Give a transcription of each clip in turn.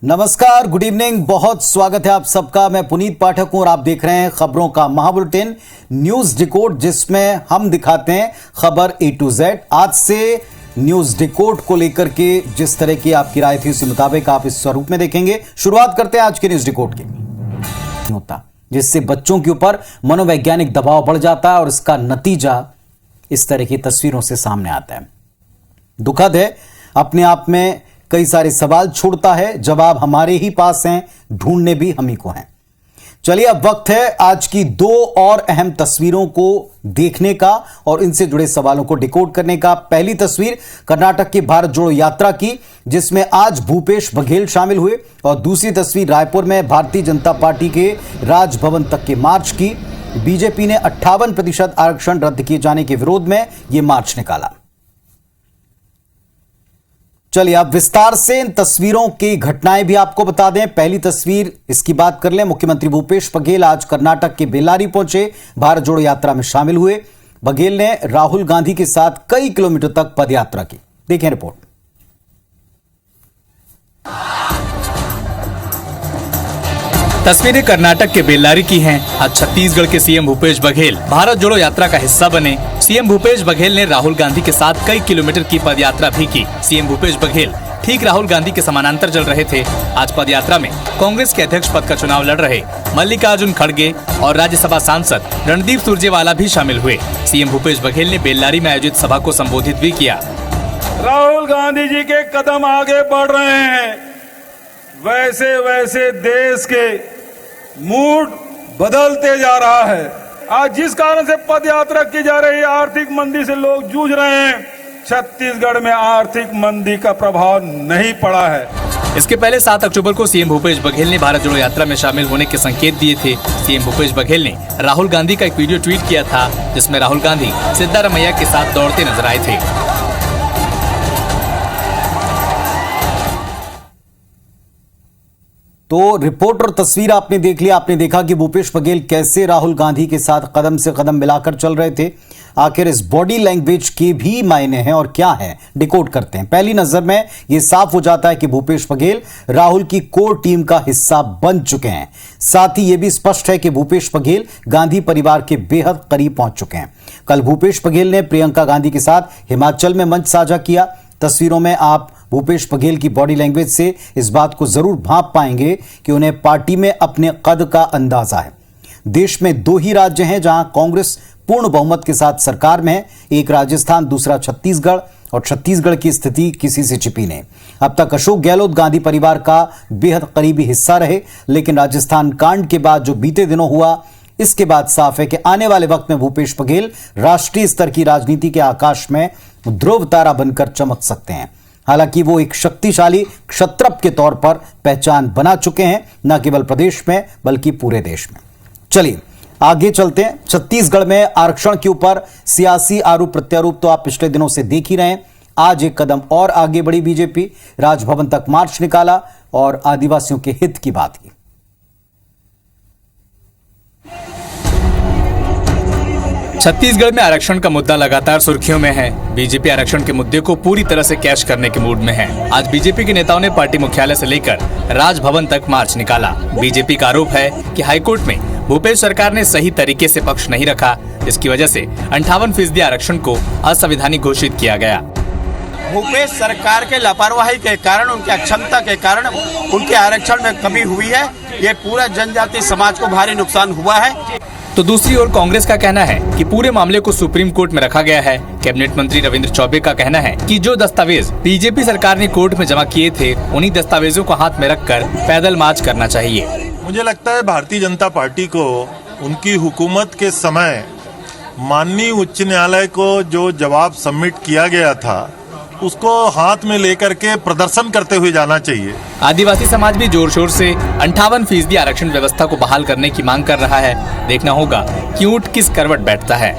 नमस्कार, good evening. बहुत स्वागत है आप सबका। मैं पुनीत पाठक हूं और आप देख रहे हैं खबरों का महाबुलेटिन न्यूज डिकोड, जिसमें हम दिखाते हैं खबर A to Z। आज से न्यूज डिकोड को लेकर के जिस तरह की आपकी राय थी उसी मुताबिक आप इस स्वरूप में देखेंगे। शुरुआत करते हैं आज के न्यूज डिकोड की। होता जिससे बच्चों के ऊपर मनोवैज्ञानिक दबाव बढ़ जाता है और इसका नतीजा इस तरह की तस्वीरों से सामने आता है। दुखद है, अपने आप में कई सारे सवाल छोड़ता है। जवाब हमारे ही पास हैं, ढूंढने भी हम ही को हैं। चलिए, अब वक्त है आज की दो और अहम तस्वीरों को देखने का और इनसे जुड़े सवालों को डिकोड करने का। पहली तस्वीर कर्नाटक की भारत जोड़ो यात्रा की, जिसमें आज भूपेश बघेल शामिल हुए, और दूसरी तस्वीर रायपुर में भारतीय जनता पार्टी के राजभवन तक के मार्च की। बीजेपी ने 58% आरक्षण रद्द किए जाने के विरोध में यह मार्च निकाला। चलिए, अब विस्तार से इन तस्वीरों की घटनाएं भी आपको बता दें। पहली तस्वीर इसकी बात कर लें। मुख्यमंत्री भूपेश बघेल आज कर्नाटक के बेल्लारी पहुंचे, भारत जोड़ो यात्रा में शामिल हुए। बघेल ने राहुल गांधी के साथ कई किलोमीटर तक पदयात्रा की। देखें रिपोर्ट। तस्वीरें कर्नाटक के बेल्लारी की हैं। आज छत्तीसगढ़ के सीएम भूपेश बघेल भारत जोड़ो यात्रा का हिस्सा बने। सीएम भूपेश बघेल ने राहुल गांधी के साथ कई किलोमीटर की पदयात्रा भी की। सीएम भूपेश बघेल ठीक राहुल गांधी के समानांतर चल रहे थे। आज पदयात्रा में कांग्रेस के अध्यक्ष पद का चुनाव लड़ रहे मल्लिकार्जुन खड़गे और राज्यसभा सांसद रणदीप सुरजेवाला भी शामिल हुए। सीएम भूपेश बघेल ने बेल्लारी में आयोजित सभा को संबोधित भी किया। राहुल गांधी जी के कदम आगे बढ़ रहे हैं, वैसे वैसे देश के मूड बदलते जा रहा है। आज जिस कारण से पद यात्रा की जा रही है, आर्थिक मंदी से लोग जूझ रहे हैं, छत्तीसगढ़ में आर्थिक मंदी का प्रभाव नहीं पड़ा है। इसके पहले 7 अक्टूबर को सीएम भूपेश बघेल ने भारत जोड़ो यात्रा में शामिल होने के संकेत दिए थे। सीएम भूपेश बघेल ने राहुल गांधी का एक वीडियो ट्वीट किया था, जिसमें राहुल गांधी सिद्धारमैया के साथ दौड़ते नजर आए थे। तो रिपोर्ट और तस्वीर आपने देख लिया। आपने देखा कि भूपेश बघेल कैसे राहुल गांधी के साथ कदम से कदम मिलाकर चल रहे थे। आखिर इस बॉडी लैंग्वेज के भी मायने हैं और क्या है, डिकोड करते हैं। पहली नजर में यह साफ हो जाता है कि भूपेश बघेल राहुल की कोर टीम का हिस्सा बन चुके हैं। साथ ही यह भी स्पष्ट है कि भूपेश बघेल गांधी परिवार के बेहद करीब पहुंच चुके हैं। कल भूपेश बघेल ने प्रियंका गांधी के साथ हिमाचल में मंच साझा किया। तस्वीरों में आप भूपेश बघेल की बॉडी लैंग्वेज से इस बात को जरूर भांप पाएंगे कि उन्हें पार्टी में अपने कद का अंदाजा है। देश में 2 ही राज्य हैं जहां कांग्रेस पूर्ण बहुमत के साथ सरकार में है, एक राजस्थान, दूसरा छत्तीसगढ़, और छत्तीसगढ़ की स्थिति किसी से छिपी नहीं। अब तक अशोक गहलोत गांधी परिवार का बेहद करीबी हिस्सा रहे, लेकिन राजस्थान कांड के बाद जो बीते दिनों हुआ, इसके बाद साफ है कि आने वाले वक्त में भूपेश बघेल राष्ट्रीय स्तर की राजनीति के आकाश में ध्रुव तारा बनकर चमक सकते हैं। हालांकि वो एक शक्तिशाली क्षत्रप के तौर पर पहचान बना चुके हैं, न केवल प्रदेश में बल्कि पूरे देश में। चलिए आगे चलते हैं। छत्तीसगढ़ में आरक्षण के ऊपर सियासी आरोप प्रत्यारोप तो आप पिछले दिनों से देख ही रहे हैं। आज एक कदम और आगे बढ़ी बीजेपी, राजभवन तक मार्च निकाला और आदिवासियों के हित की बात की। छत्तीसगढ़ में आरक्षण का मुद्दा लगातार सुर्खियों में है। बीजेपी आरक्षण के मुद्दे को पूरी तरह से कैश करने के मूड में है। आज बीजेपी के नेताओं ने पार्टी मुख्यालय से लेकर राजभवन तक मार्च निकाला। बीजेपी का आरोप है कि हाईकोर्ट में भूपेश सरकार ने सही तरीके से पक्ष नहीं रखा, इसकी वजह से 58% आरक्षण को असंवैधानिक घोषित किया गया। भूपेश सरकार के लापरवाही के कारण, उनकी अक्षमता के कारण उनके आरक्षण में कमी हुई है। ये पूरा जनजातीय समाज को भारी नुकसान हुआ है। तो दूसरी ओर कांग्रेस का कहना है कि पूरे मामले को सुप्रीम कोर्ट में रखा गया है। कैबिनेट मंत्री रविंद्र चौबे का कहना है कि जो दस्तावेज बीजेपी सरकार ने कोर्ट में जमा किए थे, उन्हीं दस्तावेजों को हाथ में रखकर पैदल मार्च करना चाहिए। मुझे लगता है भारतीय जनता पार्टी को उनकी हुकूमत के समय माननीय उच्च न्यायालय को जो जवाब सबमिट किया गया था, उसको हाथ में लेकर के प्रदर्शन करते हुए जाना चाहिए। आदिवासी समाज भी जोर शोर से 58% आरक्षण व्यवस्था को बहाल करने की मांग कर रहा है। देखना होगा कि ऊंट किस करवट बैठता है।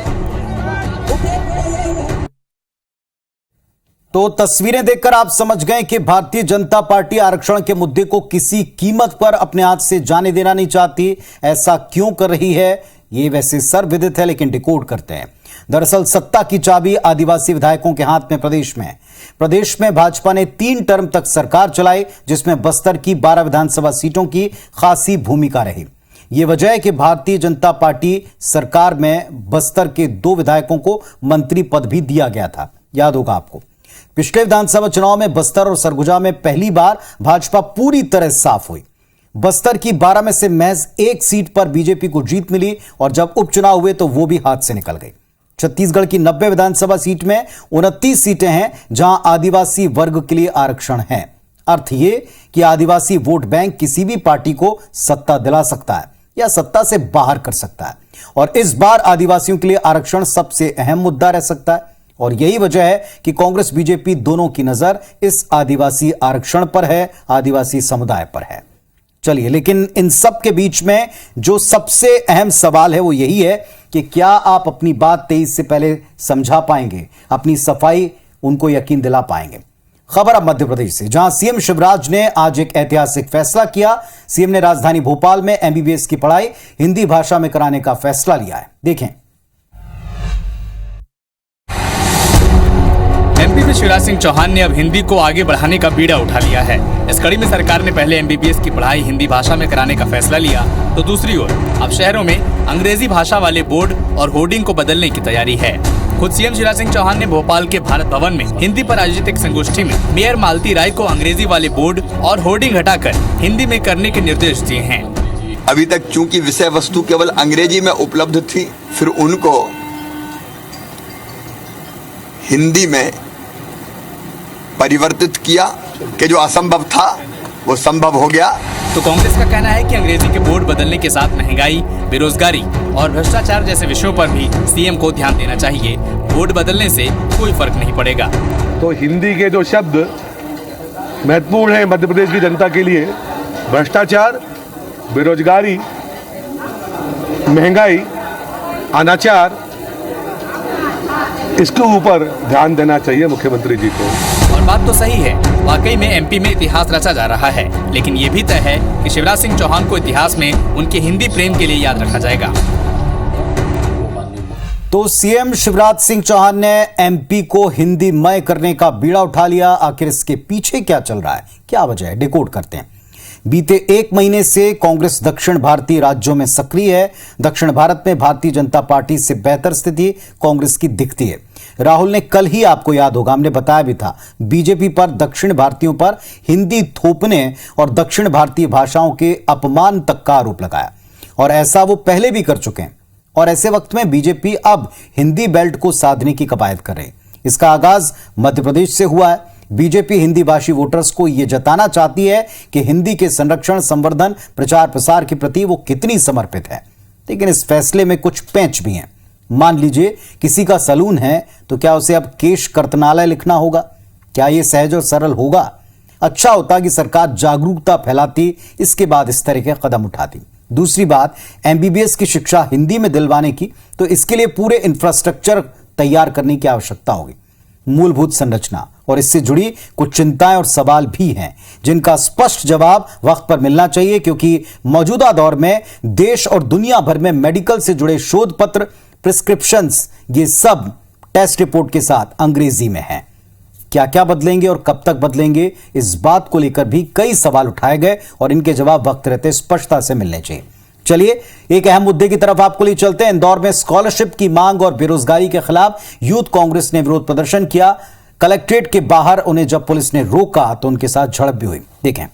तो तस्वीरें देखकर आप समझ गए कि भारतीय जनता पार्टी आरक्षण के मुद्दे को किसी कीमत पर अपने हाथ से जाने देना नहीं चाहती। ऐसा क्यों कर रही है, ये वैसे सर्वविदित है, लेकिन डिकोड करते हैं। दरअसल सत्ता की चाबी आदिवासी विधायकों के हाथ में प्रदेश में है। प्रदेश में भाजपा ने 3 टर्म तक सरकार चलाई, जिसमें बस्तर की 12 विधानसभा सीटों की खासी भूमिका रही। ये वजह है कि भारतीय जनता पार्टी सरकार में बस्तर के 2 विधायकों को मंत्री पद भी दिया गया था। याद होगा आपको, पिछले विधानसभा चुनाव में बस्तर और सरगुजा में पहली बार भाजपा पूरी तरह साफ हुई। बस्तर की 12 में से महज 1 सीट पर बीजेपी को जीत मिली और जब उपचुनाव हुए तो वो भी हाथ से निकल गई। छत्तीसगढ़ की 90 विधानसभा सीट में 29 सीटें हैं जहां आदिवासी वर्ग के लिए आरक्षण है। अर्थ ये कि आदिवासी वोट बैंक किसी भी पार्टी को सत्ता दिला सकता है या सत्ता से बाहर कर सकता है, और इस बार आदिवासियों के लिए आरक्षण सबसे अहम मुद्दा रह सकता है। और यही वजह है कि कांग्रेस बीजेपी दोनों की नजर इस आदिवासी आरक्षण पर है, आदिवासी समुदाय पर है। चलिए, लेकिन इन सब के बीच में जो सबसे अहम सवाल है वो यही है कि क्या आप अपनी बात 23 से पहले समझा पाएंगे, अपनी सफाई उनको यकीन दिला पाएंगे। खबर अब मध्य प्रदेश से, जहां सीएम शिवराज ने आज एक ऐतिहासिक फैसला किया। सीएम ने राजधानी भोपाल में एमबीबीएस की पढ़ाई हिंदी भाषा में कराने का फैसला लिया है। देखें। एमपी में शिवराज सिंह चौहान ने अब हिंदी को आगे बढ़ाने का बीड़ा उठा लिया है। इस कड़ी में सरकार ने पहले एमबीबीएस की पढ़ाई हिंदी भाषा में कराने का फैसला लिया, तो दूसरी ओर अब शहरों में अंग्रेजी भाषा वाले बोर्ड और होर्डिंग को बदलने की तैयारी है। खुद सीएम शिवराज सिंह चौहान ने भोपाल के भारत भवन में हिंदी पर आयोजित एक संगोष्ठी में मेयर मालती राय को अंग्रेजी वाले बोर्ड और होर्डिंग हटाकर हिंदी में करने के निर्देश दिए हैं। अभी तक चूंकि विषय वस्तु केवल अंग्रेजी में उपलब्ध थी, फिर उनको हिंदी में परिवर्तित किया कि जो असंभव था वो संभव हो गया। तो कांग्रेस का कहना है कि अंग्रेजी के बोर्ड बदलने के साथ महंगाई, बेरोजगारी और भ्रष्टाचार जैसे विषयों पर भी सीएम को ध्यान देना चाहिए। बोर्ड बदलने से कोई फर्क नहीं पड़ेगा। तो हिंदी के जो शब्द महत्वपूर्ण है मध्य प्रदेश की जनता के लिए, भ्रष्टाचार, बेरोजगारी, महंगाई, अनाचार, इसके ऊपर ध्यान देना चाहिए मुख्यमंत्री जी को। और बात तो सही है, वाकई में एमपी में इतिहास रचा जा रहा है, लेकिन ये भी तय है कि शिवराज सिंह चौहान को इतिहास में उनके हिंदी प्रेम के लिए याद रखा जाएगा। तो सीएम शिवराज सिंह चौहान ने एमपी को हिंदीमय करने का बीड़ा उठा लिया। आखिर इसके पीछे क्या चल रहा है, क्या वजह है, डिकोड करते हैं। बीते 1 महीने से कांग्रेस दक्षिण भारतीय राज्यों में सक्रिय है। दक्षिण भारत में भारतीय जनता पार्टी से बेहतर स्थिति कांग्रेस की दिखती है। राहुल ने कल ही, आपको याद होगा, हमने बताया भी था, बीजेपी पर दक्षिण भारतीयों पर हिंदी थोपने और दक्षिण भारतीय भाषाओं के अपमान तक का आरोप लगाया, और ऐसा वो पहले भी कर चुके हैं। और ऐसे वक्त में बीजेपी अब हिंदी बेल्ट को साधने की कवायद कर रही। इसका आगाज मध्य प्रदेश से हुआ है। बीजेपी हिंदी भाषी वोटर्स को यह जताना चाहती है कि हिंदी के संरक्षण, संवर्धन, प्रचार प्रसार के प्रति वो कितनी समर्पित है। लेकिन इस फैसले में कुछ पेंच भी हैं। मान लीजिए किसी का सलून है, तो क्या उसे अब केश कर्तनालय लिखना होगा? क्या यह सहज और सरल होगा? अच्छा होता कि सरकार जागरूकता फैलाती, इसके बाद इस तरह के कदम उठाती। दूसरी बात, एमबीबीएस की शिक्षा हिंदी में दिलवाने की, तो इसके लिए पूरे इंफ्रास्ट्रक्चर तैयार करने की आवश्यकता होगी, मूलभूत संरचना, और इससे जुड़ी कुछ चिंताएं और सवाल भी हैं जिनका स्पष्ट जवाब वक्त पर मिलना चाहिए, क्योंकि मौजूदा दौर में देश और दुनिया भर में मेडिकल से जुड़े शोध पत्र, प्रिस्क्रिप्शंस, ये सब टेस्ट रिपोर्ट के साथ अंग्रेजी में हैं। क्या क्या बदलेंगे और कब तक बदलेंगे, इस बात को लेकर भी कई सवाल उठाए गए और इनके जवाब वक्त रहते स्पष्टता से मिलने चाहिए। चलिए एक अहम मुद्दे की तरफ आपको ले चलते हैं। इंदौर में स्कॉलरशिप की मांग और बेरोजगारी के खिलाफ यूथ कांग्रेस ने विरोध प्रदर्शन किया। कलेक्ट्रेट के बाहर उन्हें जब पुलिस ने रोका तो उनके साथ झड़प भी हुई। देखें।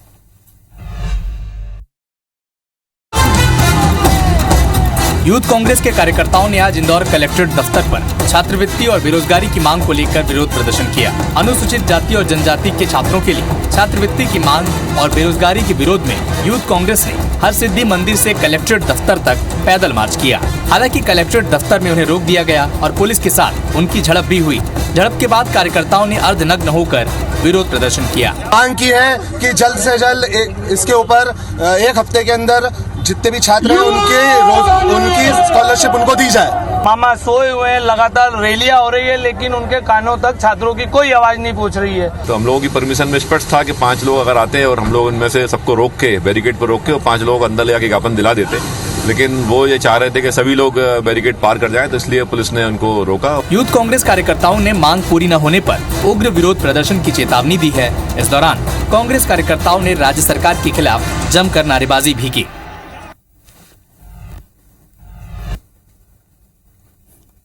यूथ कांग्रेस के कार्यकर्ताओं ने आज इंदौर कलेक्ट्रेट दफ्तर पर छात्रवृत्ति और बेरोजगारी की मांग को लेकर विरोध प्रदर्शन किया। अनुसूचित जाति और जनजाति के छात्रों के लिए छात्रवृत्ति की मांग और बेरोजगारी के विरोध में यूथ कांग्रेस ने हरसिद्धि मंदिर से कलेक्ट्रेट दफ्तर तक पैदल मार्च किया। हालांकि कलेक्ट्रेट दफ्तर में उन्हें रोक दिया गया और पुलिस के साथ उनकी झड़प भी हुई। झड़प के बाद कार्यकर्ताओं ने अर्धनग्न होकर विरोध प्रदर्शन किया। मांग की है कि जल्द से जल्द इसके ऊपर 1 हफ्ते के अंदर जितने भी छात्र हैं उनकी स्कॉलरशिप उनको दी जाए। मामा सोए हुए हैं, लगातार रैलियां हो रही है, लेकिन उनके कानों तक छात्रों की कोई आवाज नहीं पहुंच रही है। तो हम लोगों की परमिशन में स्पष्ट था कि 5 लोग अगर आते हैं और हम लोग उनमें से सबको रोक के बैरिकेड पर रोक के और 5 लोगों को अंदर ले जाके ज्ञापन दिला देते, लेकिन वो ये चाह रहे थे कि सभी लोग बैरिकेड पार कर जाएं, तो इसलिए पुलिस ने उनको रोका। यूथ कांग्रेस कार्यकर्ताओं ने मांग पूरी न होने पर उग्र विरोध प्रदर्शन की चेतावनी दी है। इस दौरान कांग्रेस कार्यकर्ताओं ने राज्य सरकार के खिलाफ जमकर नारेबाजी भी की।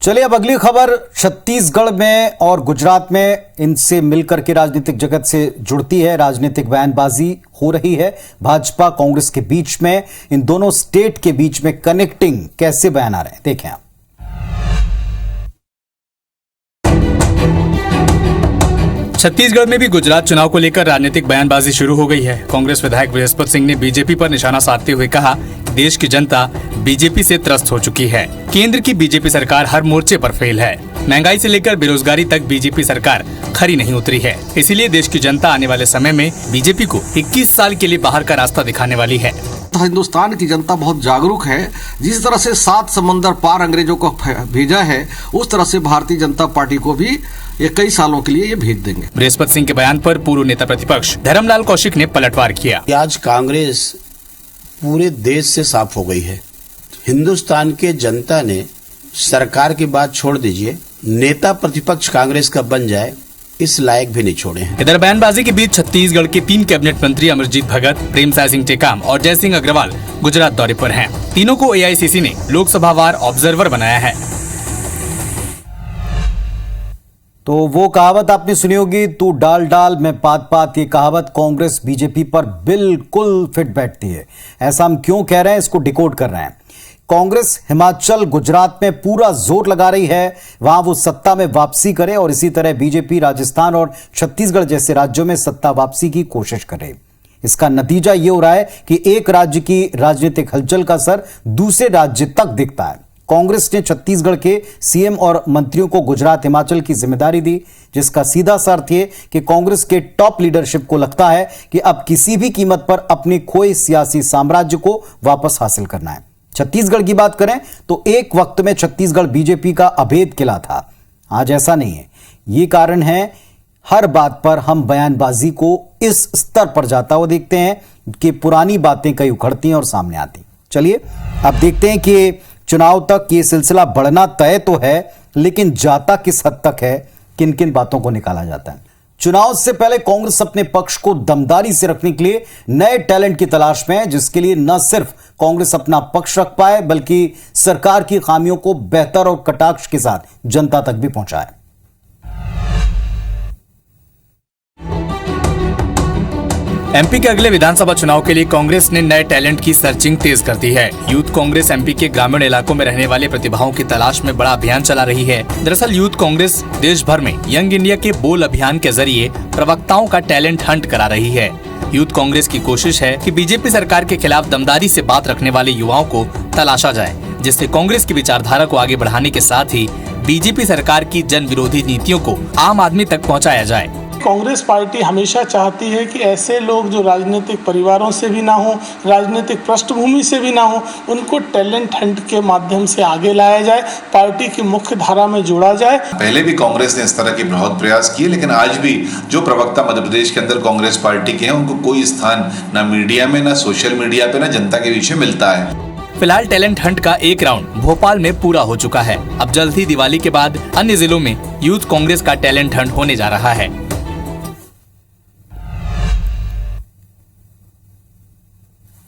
चलिए अब अगली खबर छत्तीसगढ़ में और गुजरात में इनसे मिलकर के राजनीतिक जगत से जुड़ती है। राजनीतिक बयानबाजी हो रही है भाजपा कांग्रेस के बीच में। इन दोनों स्टेट के बीच में कनेक्टिंग कैसे बयान आ रहे हैं, देखें आप। छत्तीसगढ़ में भी गुजरात चुनाव को लेकर राजनीतिक बयानबाजी शुरू हो गई है। कांग्रेस विधायक बृहस्पति सिंह ने बीजेपी पर निशाना साधते हुए कहा, देश की जनता बीजेपी से त्रस्त हो चुकी है। केंद्र की बीजेपी सरकार हर मोर्चे पर फेल है। महंगाई से लेकर बेरोजगारी तक बीजेपी सरकार खरी नहीं उतरी है। इसीलिए देश की जनता आने वाले समय में बीजेपी को 21 साल के लिए बाहर का रास्ता दिखाने वाली है। हिंदुस्तान की जनता बहुत जागरूक है। जिस तरह से 7 समंदर पार अंग्रेजों को भेजा है, उस तरह से भारतीय जनता पार्टी को भी ये कई सालों के लिए ये भेज देंगे। बृहस्पति सिंह के बयान पर पूर्व नेता प्रतिपक्ष धर्मलाल कौशिक ने पलटवार किया। आज कांग्रेस पूरे देश से साफ हो गई है। हिंदुस्तान के जनता ने सरकार की बात छोड़ दीजिए, नेता प्रतिपक्ष कांग्रेस का बन जाए इस लायक भी नहीं छोड़े हैं। इधर बयानबाजी के बीच छत्तीसगढ़ के 3 कैबिनेट मंत्री अमरजीत भगत, प्रेमसाय सिंह टेकाम और जयसिंह अग्रवाल गुजरात दौरे पर हैं। तीनों को एआईसीसी ने लोकसभावार ऑब्जर्वर बनाया है। तो वो कहावत आपने सुनी होगी, तू डाल डाल मैं पात पात। ये कहावत कांग्रेस बीजेपी पर बिल्कुल फिट बैठती है। ऐसा हम क्यों कह रहे हैं, इसको डिकोड कर रहे हैं। कांग्रेस हिमाचल गुजरात में पूरा जोर लगा रही है, वहां वो सत्ता में वापसी करे, और इसी तरह बीजेपी राजस्थान और छत्तीसगढ़ जैसे राज्यों में सत्ता वापसी की कोशिश करे। इसका नतीजा ये हो रहा है कि एक राज्य की राजनीतिक हलचल का असर दूसरे राज्य तक दिखता है। कांग्रेस ने छत्तीसगढ़ के सीएम और मंत्रियों को गुजरात हिमाचल की जिम्मेदारी दी, जिसका सीधा सा अर्थ ये कि कांग्रेस के टॉप लीडरशिप को लगता है कि अब किसी भी कीमत पर अपने खोए सियासी साम्राज्य को वापस हासिल करना है। छत्तीसगढ़ की बात करें तो एक वक्त में छत्तीसगढ़ बीजेपी का अभेद किला था। आज ऐसा नहीं है। ये कारण है, हर बात पर हम बयानबाजी को इस स्तर पर जाता हुआ देखते हैं कि पुरानी बातें कई उखड़ती हैं और सामने आती। चलिए अब देखते हैं कि चुनाव तक ये सिलसिला बढ़ना तय तो है, लेकिन जाता किस हद तक है, किन किन बातों को निकाला जाता है। चुनाव से पहले कांग्रेस अपने पक्ष को दमदारी से रखने के लिए नए टैलेंट की तलाश में है, जिसके लिए न सिर्फ कांग्रेस अपना पक्ष रख पाए, बल्कि सरकार की खामियों को बेहतर और कटाक्ष के साथ जनता तक भी पहुंचाए। एमपी के अगले विधानसभा चुनाव के लिए कांग्रेस ने नए टैलेंट की सर्चिंग तेज कर दी है। यूथ कांग्रेस एमपी के ग्रामीण इलाकों में रहने वाले प्रतिभाओं की तलाश में बड़ा अभियान चला रही है। दरअसल यूथ कांग्रेस देश भर में यंग इंडिया के बोल अभियान के जरिए प्रवक्ताओं का टैलेंट हंट करा रही है। यूथ कांग्रेस की कोशिश है कि बीजेपी सरकार के खिलाफ दमदारी से बात रखने वाले युवाओं को तलाशा जाए, जिससे कांग्रेस की विचारधारा को आगे बढ़ाने के साथ ही बीजेपी सरकार की जन विरोधी नीतियों को आम आदमी तक पहुँचाया जाए। कांग्रेस पार्टी हमेशा चाहती है कि ऐसे लोग जो राजनीतिक परिवारों से भी ना हो, राजनीतिक पृष्ठभूमि से भी ना हो, उनको टैलेंट हंट के माध्यम से आगे लाया जाए, पार्टी की मुख्य धारा में जोड़ा जाए। पहले भी कांग्रेस ने इस तरह के बहुत प्रयास किए, लेकिन आज भी जो प्रवक्ता मध्य प्रदेश के अंदर कांग्रेस पार्टी के हैं, उनको कोई स्थान ना मीडिया में, ना सोशल मीडिया पे, ना जनता के बीच में मिलता है। फिलहाल टैलेंट हंट का एक राउंड भोपाल में पूरा हो चुका है। अब जल्द ही दिवाली के बाद अन्य जिलों में यूथ कांग्रेस का टैलेंट हंट होने जा रहा है।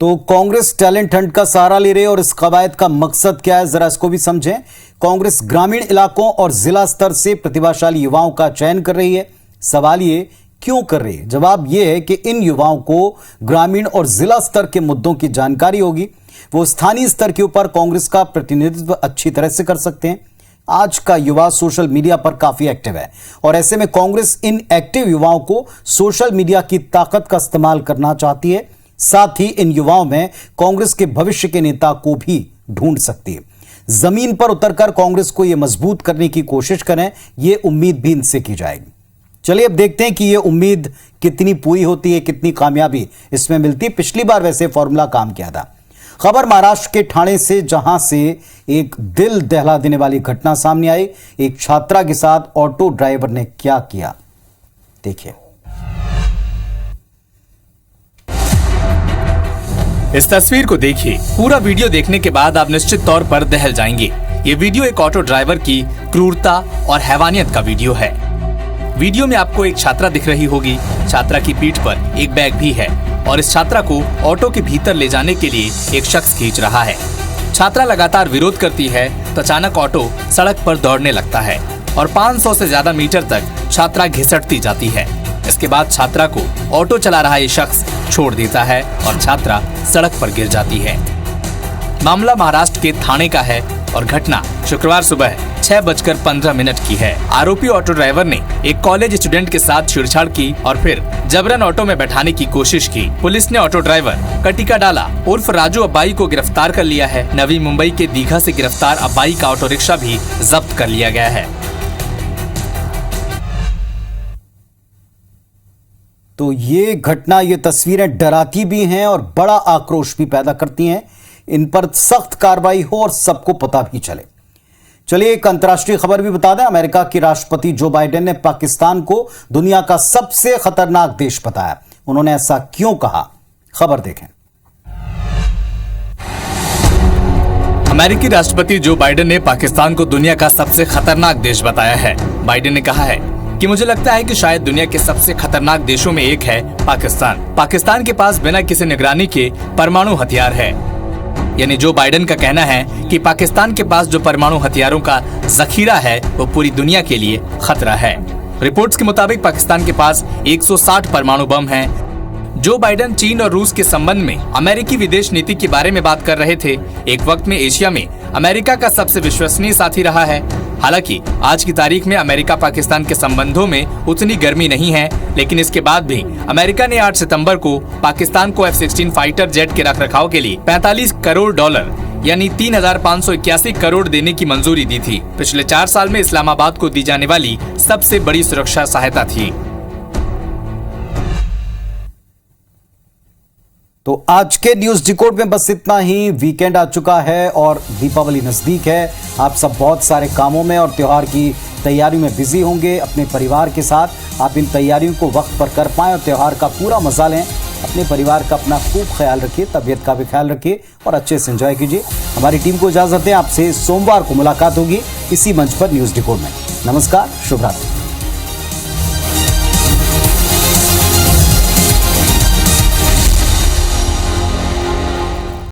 तो कांग्रेस टैलेंट हंट का सहारा ले रही है, और इस कवायद का मकसद क्या है, जरा इसको भी समझें। कांग्रेस ग्रामीण इलाकों और जिला स्तर से प्रतिभाशाली युवाओं का चयन कर रही है। सवाल ये क्यों कर रही है? जवाब ये है कि इन युवाओं को ग्रामीण और जिला स्तर के मुद्दों की जानकारी होगी, वो स्थानीय स्तर के ऊपर कांग्रेस का प्रतिनिधित्व अच्छी तरह से कर सकते हैं। आज का युवा सोशल मीडिया पर काफी एक्टिव है, और ऐसे में कांग्रेस इन एक्टिव युवाओं को सोशल मीडिया की ताकत का इस्तेमाल करना चाहती है। साथ ही इन युवाओं में कांग्रेस के भविष्य के नेता को भी ढूंढ सकती है। जमीन पर उतरकर कांग्रेस को यह मजबूत करने की कोशिश करें, यह उम्मीद भी इनसे की जाएगी। चलिए अब देखते हैं कि यह उम्मीद कितनी पूरी होती है, कितनी कामयाबी इसमें मिलती है। पिछली बार वैसे फॉर्मूला काम किया था। खबर महाराष्ट्र के ठाणे से, जहां से एक दिल दहला देने वाली घटना सामने आई। एक छात्रा के साथ ऑटो ड्राइवर ने क्या किया, देखिए। इस तस्वीर को देखिए। पूरा वीडियो देखने के बाद आप निश्चित तौर पर दहल जाएंगे। ये वीडियो एक ऑटो ड्राइवर की क्रूरता और हैवानियत का वीडियो है। वीडियो में आपको एक छात्रा दिख रही होगी। छात्रा की पीठ पर एक बैग भी है और इस छात्रा को ऑटो के भीतर ले जाने के लिए एक शख्स खींच रहा है। छात्रा लगातार विरोध करती है तो अचानक ऑटो सड़क पर दौड़ने लगता है और 500 से ज्यादा मीटर तक छात्रा घिसटती जाती है। इसके बाद छात्रा को ऑटो चला रहा ये शख्स छोड़ देता है और छात्रा सड़क पर गिर जाती है। मामला महाराष्ट्र के थाने का है और घटना शुक्रवार सुबह 6:15 की है। आरोपी ऑटो ड्राइवर ने एक कॉलेज स्टूडेंट के साथ छेड़छाड़ की और फिर जबरन ऑटो में बैठाने की कोशिश की। पुलिस ने ऑटो ड्राइवर कटिका डाला उर्फ राजू अब्बाई को गिरफ्तार कर लिया है। नवी मुंबई के दीघा से गिरफ्तार अब्बाई का ऑटो रिक्शा भी जब्त कर लिया गया है। तो ये घटना, ये तस्वीरें डराती भी हैं और बड़ा आक्रोश भी पैदा करती हैं। इन पर सख्त कार्रवाई हो और सबको पता भी चले। चलिए एक अंतर्राष्ट्रीय खबर भी बता दें। अमेरिका के राष्ट्रपति जो बाइडेन ने पाकिस्तान को दुनिया का सबसे खतरनाक देश बताया। उन्होंने ऐसा क्यों कहा, खबर देखें। अमेरिकी राष्ट्रपति जो बाइडेन ने पाकिस्तान को दुनिया का सबसे खतरनाक देश बताया है। बाइडेन ने कहा है कि मुझे लगता है कि शायद दुनिया के सबसे खतरनाक देशों में एक है पाकिस्तान। पाकिस्तान के पास बिना किसी निगरानी के परमाणु हथियार है। यानी जो बाइडेन का कहना है कि पाकिस्तान के पास जो परमाणु हथियारों का जखीरा है वो पूरी दुनिया के लिए खतरा है। रिपोर्ट्स के मुताबिक पाकिस्तान के पास 160 परमाणु बम हैं। जो बाइडेन चीन और रूस के संबंध में अमेरिकी विदेश नीति के बारे में बात कर रहे थे। एक वक्त में एशिया में अमेरिका का सबसे विश्वसनीय साथी रहा है। हालांकि आज की तारीख में अमेरिका पाकिस्तान के संबंधों में उतनी गर्मी नहीं है, लेकिन इसके बाद भी अमेरिका ने 8 सितंबर को पाकिस्तान को F-16 फाइटर जेट के रखरखाव के लिए $45 करोड़ यानी 3,581 करोड़ देने की मंजूरी दी थी। पिछले 4 साल में इस्लामाबाद को दी जाने वाली सबसे बड़ी सुरक्षा सहायता थी। तो आज के न्यूज डिकोड में बस इतना ही। वीकेंड आ चुका है और दीपावली नजदीक है। आप सब बहुत सारे कामों में और त्योहार की तैयारियों में बिजी होंगे अपने परिवार के साथ। आप इन तैयारियों को वक्त पर कर पाएं और त्योहार का पूरा मजा लें। अपने परिवार का अपना खूब ख्याल रखिए, तबीयत का भी ख्याल रखिए और अच्छे से एंजॉय कीजिए। हमारी टीम को इजाजत दें। आपसे सोमवार को मुलाकात होगी इसी मंच पर न्यूज डिकोड में। नमस्कार, शुभ रात्रि।